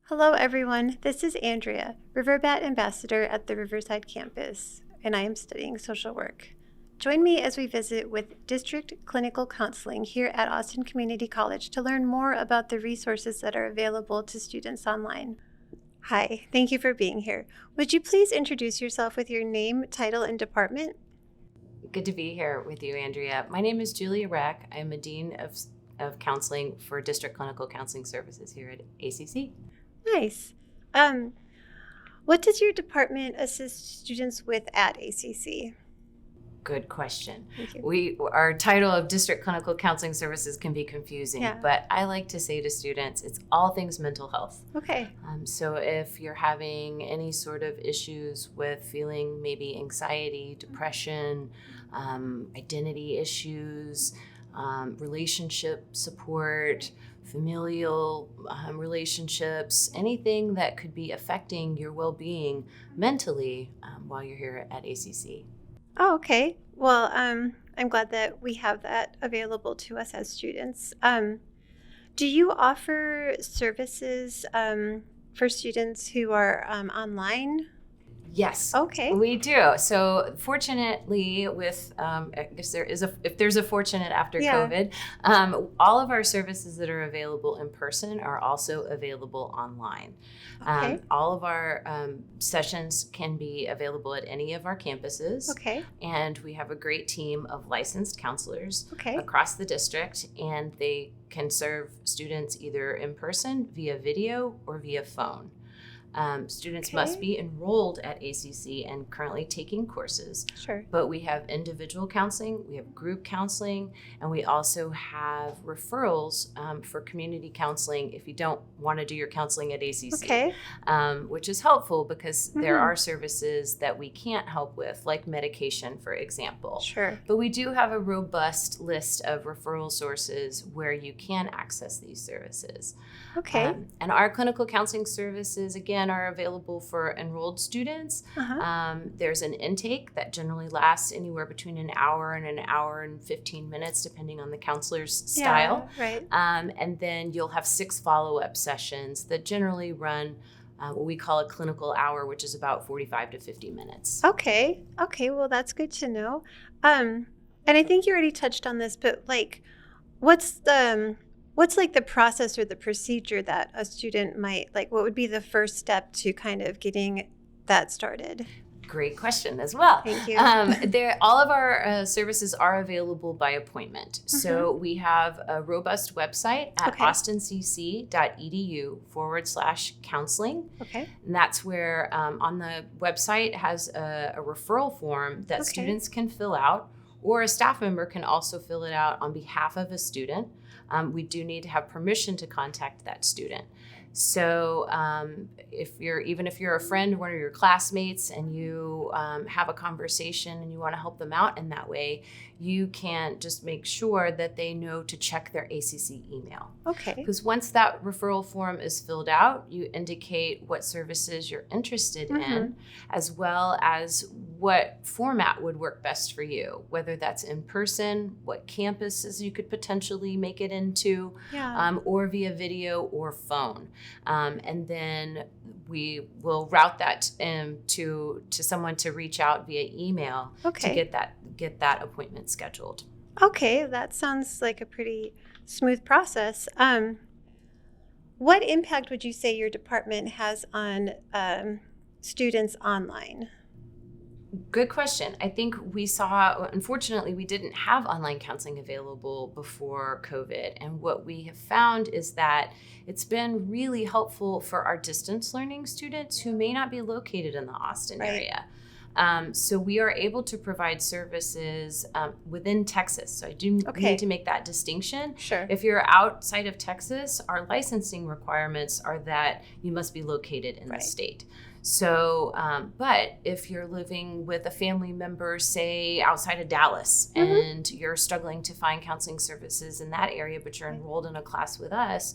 Hello, everyone. This is Andrea, Riverbat Ambassador at the Riverside campus, and I am studying social work. Join me as we visit with District Clinical Counseling here at Austin Community College to learn more about the resources that are available to students online. Hi, thank you for being here. Would you please introduce yourself with your name, title, and department? Good to be here with you, Andrea. My name is Julia Rack. I'm a Dean of Counseling for District Clinical Counseling Services here at ACC. Nice. What does your department assist students with at ACC? Good question. Thank you. Our title of District Clinical Counseling Services can be confusing, Yeah. but I like to say to students, it's all things mental health. Okay. So if you're having any sort of issues with feeling maybe anxiety, depression, identity issues, relationship support, familial relationships, anything that could be affecting your well-being mentally while you're here at ACC. Oh, okay. Well, I'm glad that we have that available to us as students. Do you offer services for students who are online? Yes. Okay. We do. So fortunately, with if there's a fortunate after Yeah. COVID, all of our services that are available in person are also available online. Okay. All of our sessions can be available at any of our campuses. Okay. And we have a great team of licensed counselors Okay. across the district, and they can serve students either in person, via video, or via phone. Students must Okay. be enrolled at ACC and currently taking courses, Sure. but we have individual counseling, we have group counseling, and we also have referrals for community counseling if you don't want to do your counseling at ACC, Okay. which is helpful because there Mhm. are services that we can't help with, like medication, for example. Sure. But we do have a robust list of referral sources where you can access these services. Okay. And our clinical counseling services, again, are available for enrolled students. Uh-huh. There's an intake that generally lasts anywhere between an hour and 15 minutes, depending on the counselor's style. Yeah, right. And then you'll have 6 follow-up sessions that generally run what we call a clinical hour, which is about 45 to 50 minutes. Okay. Okay. Well, that's good to know. And I think you already touched on this, but what's like the process or the procedure that a student might what would be the first step to kind of getting that started? Great question as well. Thank you. All of our services are available by appointment. So we have a robust website at Okay. austincc.edu/counseling. Okay. And that's where on the website has a referral form that Okay. students can fill out, or a staff member can also fill it out on behalf of a student. We do need to have permission to contact that student. So if you're a friend, one of your classmates, and you have a conversation and you want to help them out in that way, you can just make sure that they know to check their ACC email. Okay. Because once that referral form is filled out, you indicate what services you're interested in, as well as what format would work best for you, whether that's in person, what campuses you could potentially make it into, Yeah. or via video or phone. And then we will route that to someone to reach out via email Okay. to get that appointment scheduled. Okay. That sounds like a pretty smooth process. What impact would you say your department has on students online? Good question. I think unfortunately, we didn't have online counseling available before COVID. And what we have found is that it's been really helpful for our distance learning students who may not be located in the Austin Right. area. So we are able to provide services within Texas. So I do Okay. need to make that distinction. Sure. If you're outside of Texas, our licensing requirements are that you must be located in Right. the state. So, but if you're living with a family member, say outside of Dallas, and you're struggling to find counseling services in that area, but you're enrolled in a class with us,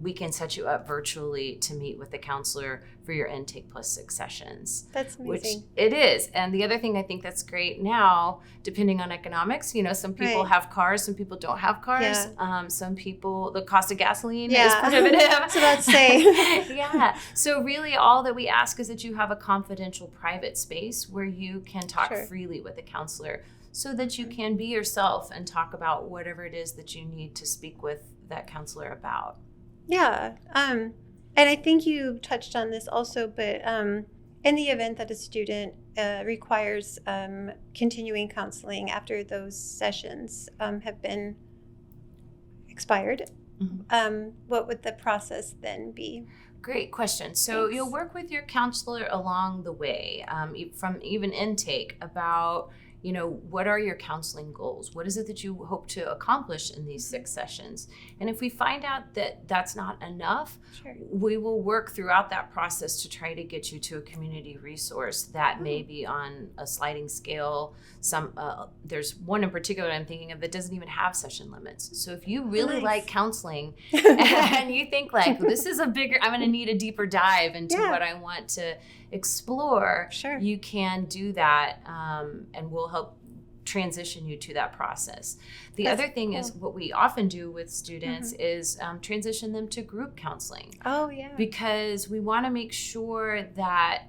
we can set you up virtually to meet with the counselor for your intake plus 6 sessions. That's amazing. Which it is. And the other thing I think that's great now, depending on economics, some people Right. have cars, some people don't have cars. Yeah. Some people, the cost of gasoline is Yeah. prohibitive. I was about to say. Yeah. So really all that we ask is that you have a confidential private space where you can talk Sure. freely with a counselor so that you can be yourself and talk about whatever it is that you need to speak with that counselor about. Yeah. And I think you touched on this also, but in the event that a student requires continuing counseling after those sessions have been expired, what would the process then be? Great question. So Thanks. you'll work with your counselor along the way, from even intake about, what are your counseling goals? What is it that you hope to accomplish in these 6 sessions? And if we find out that that's not enough, Sure. we will work throughout that process to try to get you to a community resource that may be on a sliding scale. There's one in particular I'm thinking of that doesn't even have session limits. So if you really Nice. like counseling and you think like, this is I'm going to need a deeper dive into Yeah. what I want to explore, Sure. you can do that, and we'll help transition you to that process. The That's other thing is cool. what we often do with students is transition them to group counseling, Oh, yeah. because we want to make sure that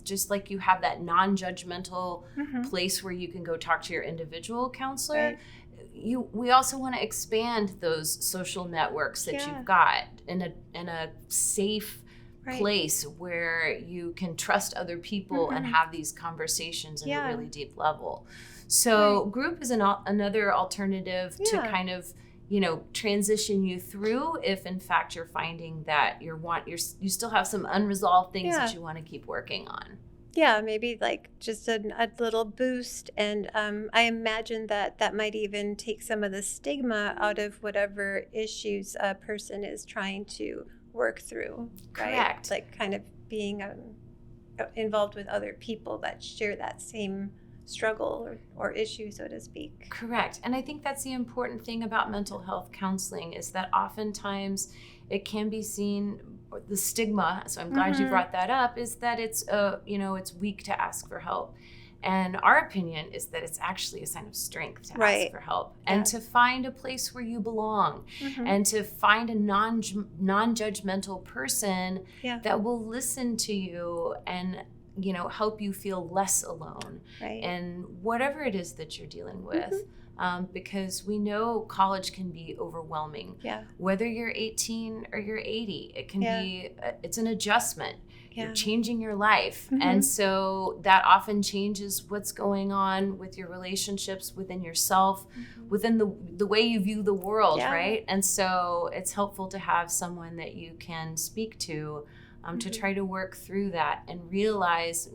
just like you have that non-judgmental Mhm. place where you can go talk to your individual counselor, Right. we also want to expand those social networks that Yeah. you've got in a safe Right. place where you can trust other people and Mhm. have these conversations at Yeah. a really deep level. So group is another alternative to Yeah. kind of transition you through if in fact you're finding that you still have some unresolved things that Yeah. you want to keep working on. Yeah, maybe like just a little boost. And I imagine that might even take some of the stigma out of whatever issues a person is trying to work through. Right? Correct. Like kind of being involved with other people that share that same struggle or issue, so to speak. Correct. And I think that's the important thing about mental health counseling is that oftentimes it can be seen, the stigma, so I'm glad you Mhm. brought that up, is that it's weak to ask for help. And our opinion is that it's actually a sign of strength to Right. ask for help Yeah. and to find a place where you belong Mhm. and to find a non-judgmental person Yeah. that will listen to you and help you feel less alone Right. and whatever it is that you're dealing with. Because we know college can be overwhelming. Yeah. Whether you're 18 or you're 80, it can Yeah. be, it's an adjustment. Yeah. You're changing your life. Mhm. And so that often changes what's going on with your relationships within yourself, within the way you view the world, Yeah. right? And so it's helpful to have someone that you can speak to to try to work through that and realize,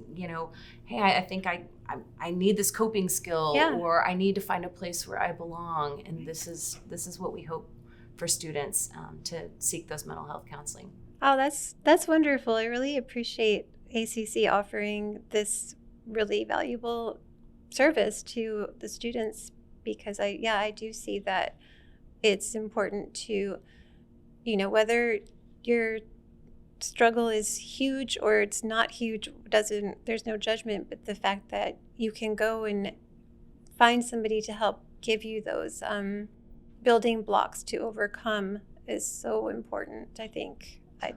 hey, I think I need this coping skill, Yeah. or I need to find a place where I belong. And this is what we hope for students to seek those mental health counseling. Oh, that's wonderful. I really appreciate ACC offering this really valuable service to the students because I do see that it's important to, whether your struggle is huge or it's not huge, there's no judgment, but the fact that you can go and find somebody to help give you those building blocks to overcome is so important, I think. I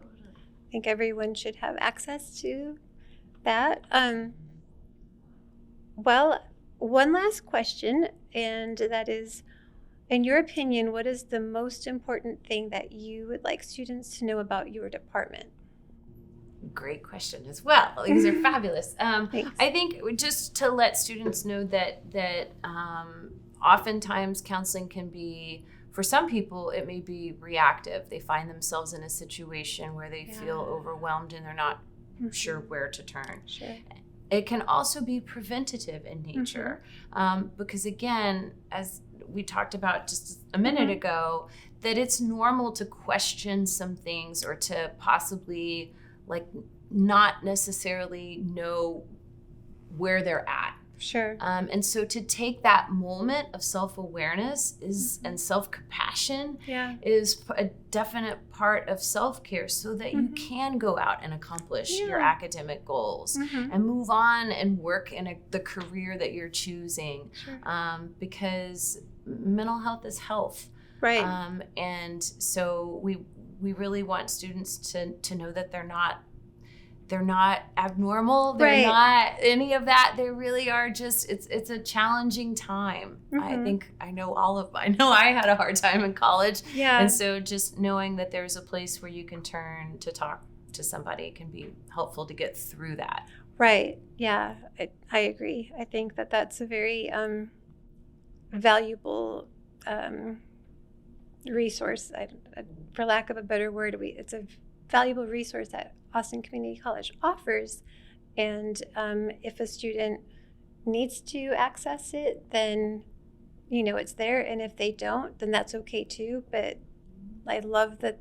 think everyone should have access to that. Well, one last question, and that is, in your opinion, what is the most important thing that you would like students to know about your department? Great question as well. These are fabulous. Thanks. I think just to let students know that oftentimes counseling can be, for some people, it may be reactive. They find themselves in a situation where they feel overwhelmed and they're not sure where to turn. Sure. It can also be preventative in nature because, again, as we talked about just a minute ago, that it's normal to question some things or to possibly not necessarily know where they're at. Sure. And so to take that moment of self-awareness and self-compassion Yeah. is a definite part of self-care so that you can go out and accomplish your academic goals and move on and work in the career that you're choosing. Sure. Because mental health is health. Right. And so we really want students to know that they're not abnormal. They're not any of that. They really are just, it's a challenging time. I know I had a hard time in college. Yeah. And so just knowing that there's a place where you can turn to talk to somebody can be helpful to get through that. Right. Yeah, I agree. I think that that's a very valuable resource. For lack of a better word, it's a valuable resource that Austin Community College offers. And if a student needs to access it, then, it's there. And if they don't, then that's okay too. But I love the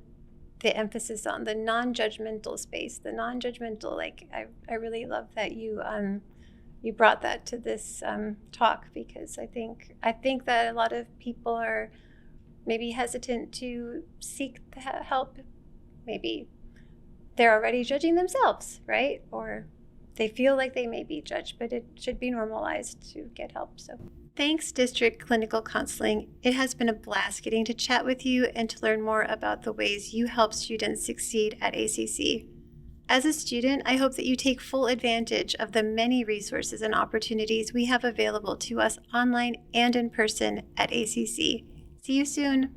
emphasis on the non-judgmental space, the non-judgmental, I really love that you brought that to this talk, because I think that a lot of people are maybe hesitant to seek the help. Maybe they're already judging themselves, right? Or they feel like they may be judged, but it should be normalized to get help. So thanks, District Clinical Counseling. It has been a blast getting to chat with you and to learn more about the ways you help students succeed at ACC. As a student, I hope that you take full advantage of the many resources and opportunities we have available to us online and in person at ACC. See you soon.